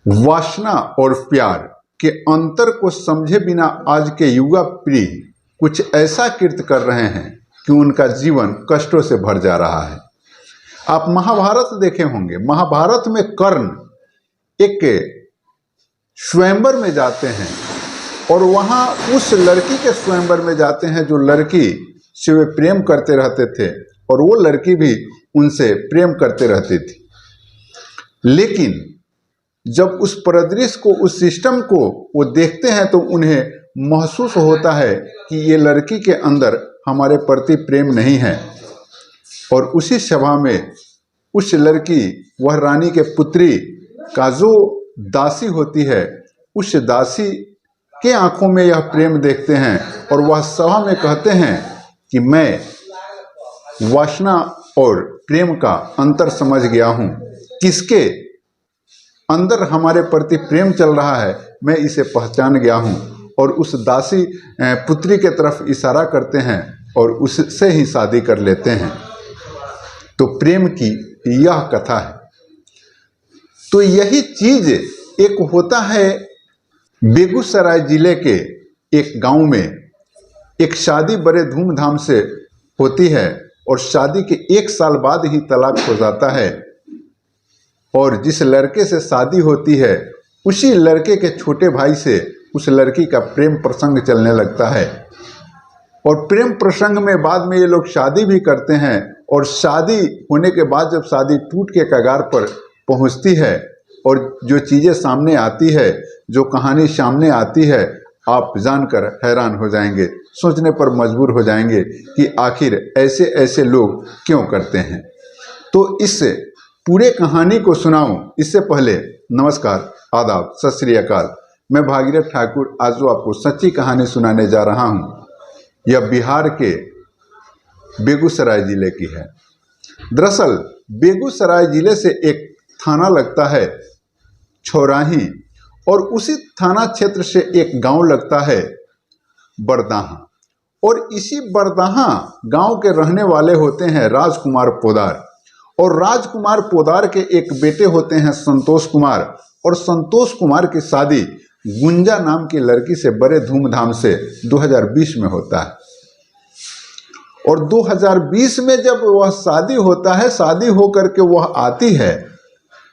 वासना और प्यार के अंतर को समझे बिना आज के युवा पीढ़ी कुछ ऐसा कृत्य कर रहे हैं कि उनका जीवन कष्टों से भर जा रहा है। आप महाभारत देखे होंगे। महाभारत में कर्ण एक स्वयंवर में जाते हैं और वहाँ उस लड़की के स्वयंवर में जाते हैं जो लड़की से वे प्रेम करते रहते थे और वो लड़की भी उनसे प्रेम करते रहती थी। लेकिन जब उस परिदृश्य को, उस सिस्टम को वो देखते हैं तो उन्हें महसूस होता है कि ये लड़की के अंदर हमारे प्रति प्रेम नहीं है। और उसी सभा में उस लड़की, वह रानी के पुत्री का जो दासी होती है, उस दासी के आंखों में यह प्रेम देखते हैं और वह सभा में कहते हैं कि मैं वासना और प्रेम का अंतर समझ गया हूँ। किसके अंदर हमारे प्रति प्रेम चल रहा है मैं इसे पहचान गया हूँ। और उस दासी पुत्री के तरफ इशारा करते हैं और उससे ही शादी कर लेते हैं। तो प्रेम की यह कथा है। तो यही चीज एक होता है बेगूसराय जिले के एक गांव में। एक शादी बड़े धूमधाम से होती है और शादी के 1 साल बाद ही तलाक हो जाता है। और जिस लड़के से शादी होती है उसी लड़के के छोटे भाई से उस लड़की का प्रेम प्रसंग चलने लगता है। और प्रेम प्रसंग में बाद में ये लोग शादी भी करते हैं। और शादी होने के बाद जब शादी टूट के कगार पर पहुंचती है और जो चीज़ें सामने आती है, जो कहानी सामने आती है, आप जानकर हैरान हो जाएंगे, सोचने पर मजबूर हो जाएंगे कि आखिर ऐसे ऐसे लोग क्यों करते हैं। तो इस पूरे कहानी को सुनाऊं इससे पहले नमस्कार, आदाब, सत श्री अकाल। मैं भागीरथ ठाकुर आज जो आपको सच्ची कहानी सुनाने जा रहा हूं, यह बिहार के बेगूसराय जिले की है। दरअसल बेगूसराय जिले से एक थाना लगता है छौराही और उसी थाना क्षेत्र से एक गांव लगता है बरदाहा। और इसी बरदाहा गांव के रहने वाले होते हैं राजकुमार पोदार। और राजकुमार पोदार के एक बेटे होते हैं संतोष कुमार। और संतोष कुमार की शादी गुंजा नाम की लड़की से बड़े धूमधाम से 2020 में होता है। और 2020 में जब वह शादी होता है, शादी होकर के वह आती है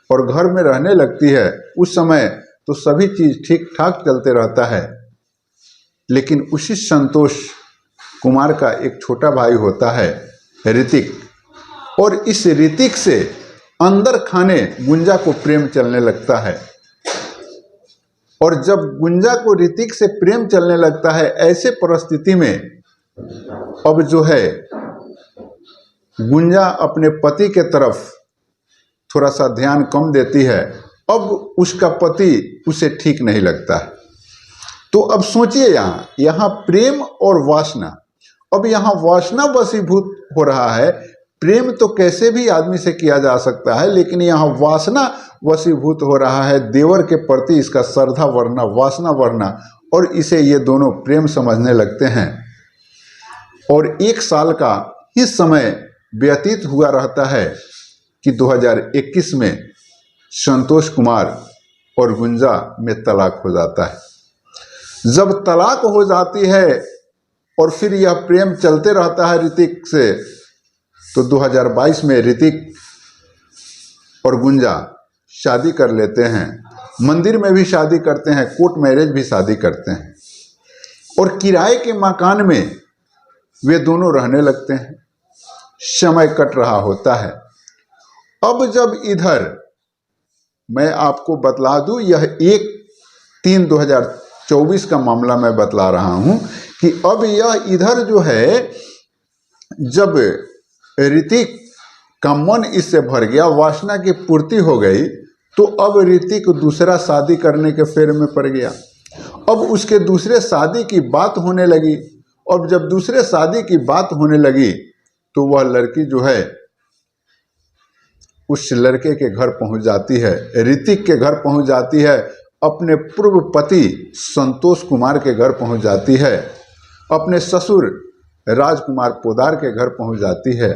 और घर में रहने लगती है, उस समय तो सभी चीज ठीक ठाक चलते रहता है। लेकिन उसी संतोष कुमार का एक छोटा भाई होता है ऋतिक। और इस ऋतिक से अंदर खाने गुंजा को प्रेम चलने लगता है। और जब गुंजा को ऋतिक से प्रेम चलने लगता है, ऐसे परिस्थिति में अब जो है गुंजा अपने पति के तरफ थोड़ा सा ध्यान कम देती है। अब उसका पति उसे ठीक नहीं लगता है। तो अब सोचिए यहाँ प्रेम और वासना, अब यहाँ वासना वशीभूत हो रहा है। प्रेम तो कैसे भी आदमी से किया जा सकता है, लेकिन यहाँ वासना वशीभूत हो रहा है। देवर के प्रति इसका श्रद्धा बढ़ना, वासना बढ़ना, और इसे ये दोनों प्रेम समझने लगते हैं। और 1 साल का ही समय व्यतीत हुआ रहता है कि 2021 में संतोष कुमार और गुंजा में तलाक हो जाता है। जब तलाक हो जाती है और फिर यह प्रेम चलते रहता है ऋतिक से, तो 2022 में ऋतिक और गुंजा शादी कर लेते हैं। मंदिर में भी शादी करते हैं, कोर्ट मैरिज भी शादी करते हैं। और किराए के मकान में वे दोनों रहने लगते हैं। समय कट रहा होता है। अब जब इधर मैं आपको बतला दूं, यह 1/3/2024 का मामला मैं बतला रहा हूं कि अब यह इधर जो है, जब ऋतिक का मन इससे भर गया, वासना की पूर्ति हो गई, तो अब ऋतिक दूसरा शादी करने के फेर में पड़ गया। अब उसके दूसरे शादी की बात होने लगी। अब जब दूसरे शादी की बात होने लगी तो वह लड़की जो है उस लड़के के घर पहुंच जाती है, ऋतिक के घर पहुंच जाती है, अपने पूर्व पति संतोष कुमार के घर पहुंच जाती है, अपने ससुर राजकुमार पोदार के घर पहुंच जाती है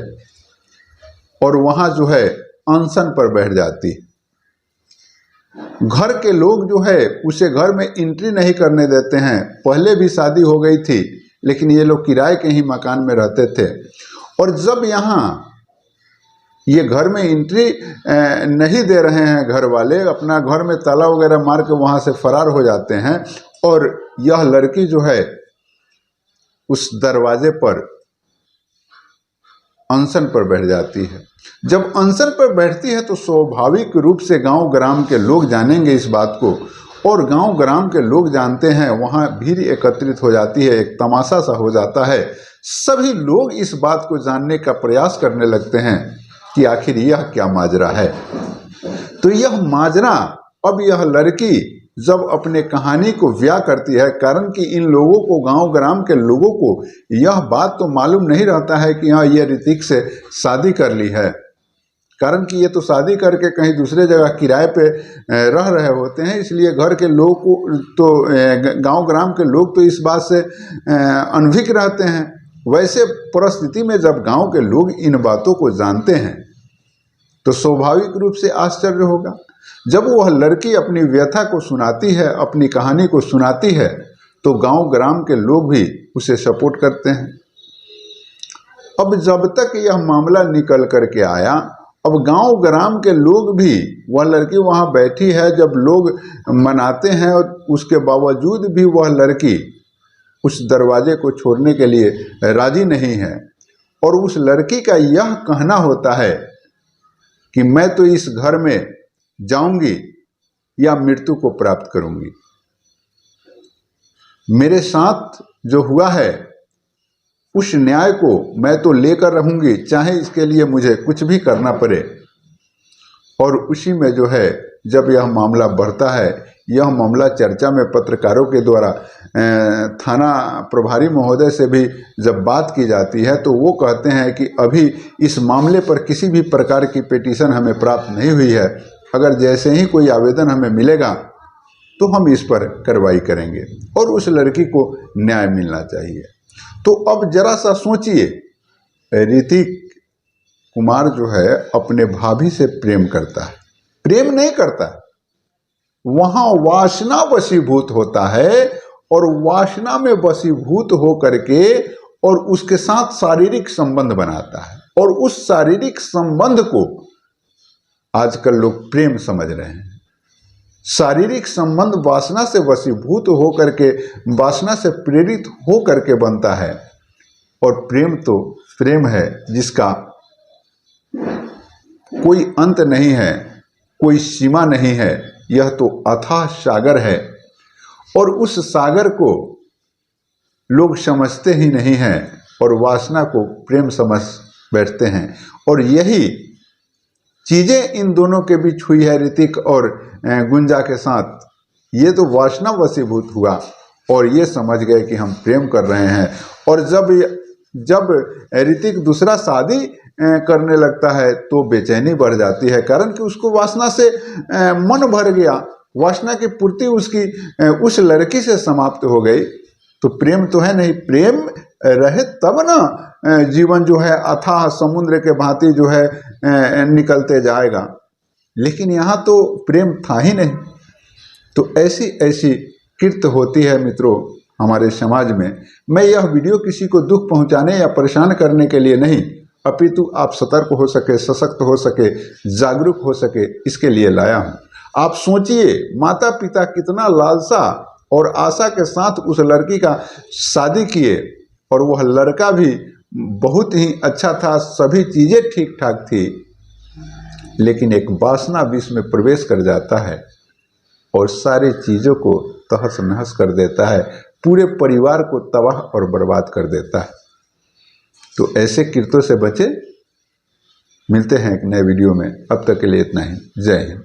और वहां जो है अनशन पर बैठ जाती है। घर के लोग जो है उसे घर में एंट्री नहीं करने देते हैं। पहले भी शादी हो गई थी, लेकिन ये लोग किराए के ही मकान में रहते थे। और जब यहाँ ये घर में एंट्री नहीं दे रहे हैं घर वाले, अपना घर में ताला वगैरह मार के वहाँ से फरार हो जाते हैं, और यह लड़की जो है उस दरवाजे पर अनशन पर बैठ जाती है। जब अनशन पर बैठती है तो स्वाभाविक रूप से गांव ग्राम के लोग जानेंगे इस बात को, और गांव ग्राम के लोग जानते हैं, वहां भीड़ एकत्रित हो जाती है, एक तमाशा सा हो जाता है। सभी लोग इस बात को जानने का प्रयास करने लगते हैं कि आखिर यह क्या माजरा है। तो यह माजरा, अब यह लड़की जब अपने कहानी को व्याख्या करती है, कारण कि इन लोगों को, गांव ग्राम के लोगों को यह बात तो मालूम नहीं रहता है कि हाँ ये ऋतिक से शादी कर ली है, कारण कि ये तो शादी करके कहीं दूसरे जगह किराए पे रह रहे होते हैं। इसलिए घर के लोग को तो, गांव ग्राम के लोग तो इस बात से अनभिज्ञ रहते हैं। वैसे परिस्थिति में जब गांव के लोग इन बातों को जानते हैं तो स्वाभाविक रूप से आश्चर्य होगा। जब वह लड़की अपनी व्यथा को सुनाती है, अपनी कहानी को सुनाती है, तो गांव ग्राम के लोग भी उसे सपोर्ट करते हैं। अब जब तक यह मामला निकल करके आया, अब गांव ग्राम के लोग भी, वह लड़की वहां बैठी है, जब लोग मनाते हैं और उसके बावजूद भी वह लड़की उस दरवाजे को छोड़ने के लिए राजी नहीं है। और उस लड़की का यह कहना होता है कि मैं तो इस घर में जाऊंगी या मृत्यु को प्राप्त करूंगी। मेरे साथ जो हुआ है उस न्याय को मैं तो लेकर रहूंगी, चाहे इसके लिए मुझे कुछ भी करना पड़े। और उसी में जो है, जब यह मामला बढ़ता है, यह मामला चर्चा में पत्रकारों के द्वारा थाना प्रभारी महोदय से भी जब बात की जाती है, तो वो कहते हैं कि अभी इस मामले पर किसी भी प्रकार की पिटीशन हमें प्राप्त नहीं हुई है। अगर जैसे ही कोई आवेदन हमें मिलेगा तो हम इस पर कार्रवाई करेंगे और उस लड़की को न्याय मिलना चाहिए। तो अब जरा सा सोचिए, ऋतिक कुमार जो है अपने भाभी से प्रेम करता है, प्रेम नहीं करता, वहां वासना वशीभूत होता है, और वासना में वशीभूत हो करके और उसके साथ शारीरिक संबंध बनाता है, और उस शारीरिक संबंध को आजकल लोग प्रेम समझ रहे हैं। शारीरिक संबंध वासना से वशीभूत हो करके, वासना से प्रेरित हो करके बनता है, और प्रेम तो प्रेम है जिसका कोई अंत नहीं है, कोई सीमा नहीं है। यह तो अथाह सागर है, और उस सागर को लोग समझते ही नहीं हैं और वासना को प्रेम समझ बैठते हैं। और यही चीजें इन दोनों के बीच हुई है, ऋतिक और गुंजा के साथ। ये तो वासना वशीभूत हुआ और ये समझ गए कि हम प्रेम कर रहे हैं। और जब ऋतिक दूसरा शादी करने लगता है तो बेचैनी बढ़ जाती है, कारण कि उसको वासना से मन भर गया, वासना की पूर्ति उसकी उस लड़की से समाप्त हो गई। तो प्रेम तो है नहीं, प्रेम रहे तब ना जीवन जो है अथाह समुद्र के भांति जो है निकलते जाएगा, लेकिन यहाँ तो प्रेम था ही नहीं। तो ऐसी ऐसी कृत्य होती है मित्रों हमारे समाज में। मैं यह वीडियो किसी को दुख पहुँचाने या परेशान करने के लिए नहीं, अपितु आप सतर्क हो सके, सशक्त हो सके, जागरूक हो सके, इसके लिए लाया हूँ। आप सोचिए, माता पिता कितना लालसा और आशा के साथ उस लड़की का शादी किए, और वह लड़का भी बहुत ही अच्छा था, सभी चीज़ें ठीक ठाक थी, लेकिन एक वासना बीच में प्रवेश कर जाता है और सारी चीज़ों को तहस नहस कर देता है, पूरे परिवार को तबाह और बर्बाद कर देता है। तो ऐसे कृत्यों से बचे। मिलते हैं एक नए वीडियो में, अब तक के लिए इतना ही। जय हिंद।